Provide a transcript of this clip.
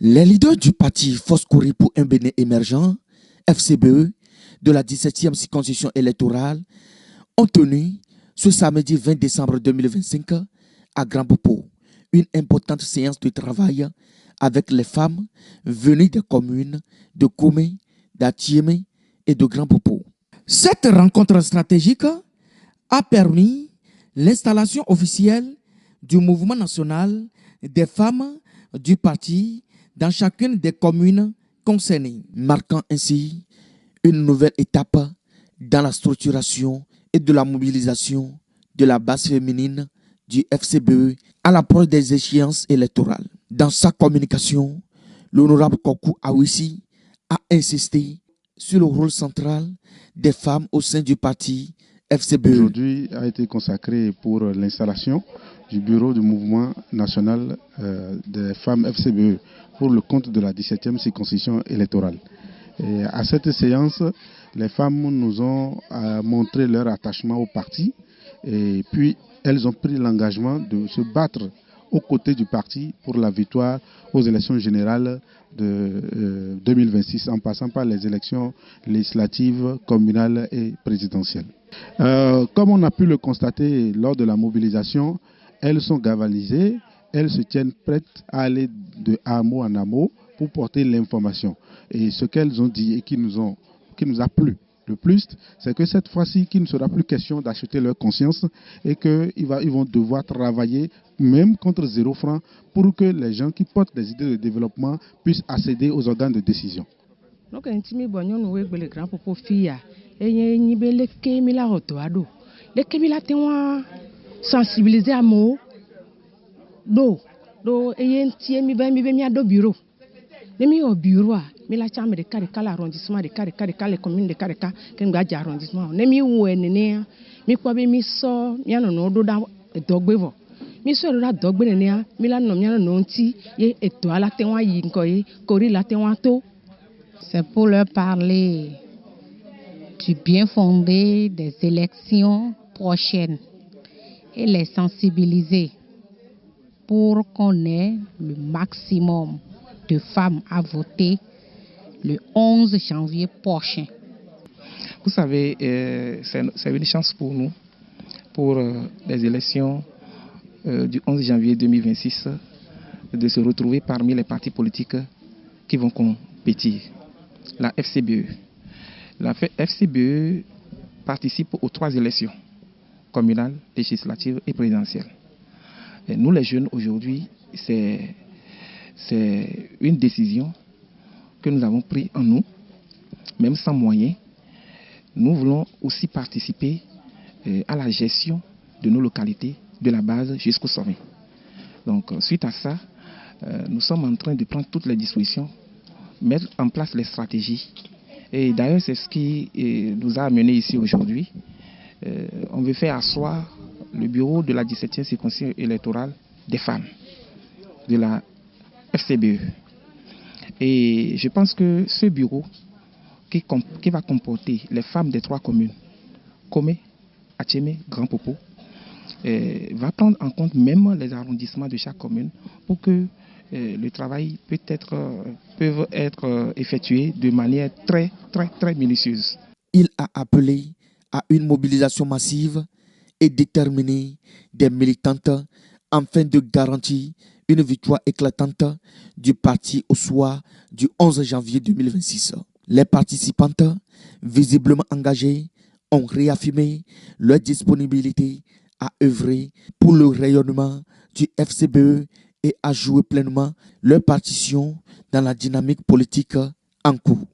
Les leaders du parti Force Courir pour un Bénin émergent, FCBE, de la 17e circonscription électorale, ont tenu ce samedi 20 décembre 2025 à Grand Popo une importante séance de travail avec les femmes venues des communes de Koumé, d'Atiémé et de Grand Popo. Cette rencontre stratégique a permis l'installation officielle du mouvement national des femmes du parti dans chacune des communes concernées, marquant ainsi une nouvelle étape dans la structuration et de la mobilisation de la base féminine du FCBE à l'approche des échéances électorales. Dans sa communication, l'honorable Kokou Awissi a insisté sur le rôle central des femmes au sein du parti FCBE. Aujourd'hui a été consacré pour l'installation du bureau du mouvement national des femmes FCBE pour le compte de la 17e circonscription électorale. Et à cette séance, les femmes nous ont montré leur attachement au parti et puis elles ont pris l'engagement de se battre aux côtés du parti pour la victoire aux élections générales de 2026 en passant par les élections législatives, communales et présidentielles. Comme on a pu le constater lors de la mobilisation, elles sont galvanisées, elles se tiennent prêtes à aller de hameau en hameau pour porter l'information. Et ce qu'elles ont dit et qui nous a plu le plus, c'est que cette fois-ci, qu'il ne sera plus question d'acheter leur conscience et qu'ils vont devoir travailler même contre 0 franc pour que les gens qui portent des idées de développement puissent accéder aux organes de décision. Sensibiliser à mots do bureau nemi au bureau mi la chambre de carika l'arrondissement de carika les communes de carika ken gba arrondissement nemi wo enene mi kwa be mi so mi ano no do da dogbevo mi so do da dogbe nene mi la no mi ano no nti ye eto ala tenwa yi nko yi kori la tenwa to. C'est pour leur parler du bien fondé des élections prochaines et les sensibiliser pour qu'on ait le maximum de femmes à voter le 11 janvier prochain. Vous savez, c'est une chance pour nous, pour les élections du 11 janvier 2026, de se retrouver parmi les partis politiques qui vont compétir. La FCBE. La FCBE participe aux 3 élections communales, législatives et présidentielles. Et nous les jeunes aujourd'hui, c'est une décision que nous avons prise en nous, même sans moyens. Nous voulons aussi participer à la gestion de nos localités, de la base jusqu'au sommet. Donc suite à ça, nous sommes en train de prendre toutes les dispositions, mettre en place les stratégies. Et d'ailleurs, c'est ce qui nous a amenés ici aujourd'hui. On veut faire asseoir le bureau de la 17e circonscription électorale des femmes de la FCBE. Et je pense que ce bureau qui va comporter les femmes des 3 communes, Komé, Atiémé, Grand Popo, va prendre en compte même les arrondissements de chaque commune pour que le travail peut être effectué de manière très minutieuse. Il a appelé à une mobilisation massive et déterminée des militantes afin de garantir une victoire éclatante du parti au soir du 11 janvier 2026. Les participantes, visiblement engagées, ont réaffirmé leur disponibilité à œuvrer pour le rayonnement du FCBE et à jouer pleinement leur partition dans la dynamique politique en cours.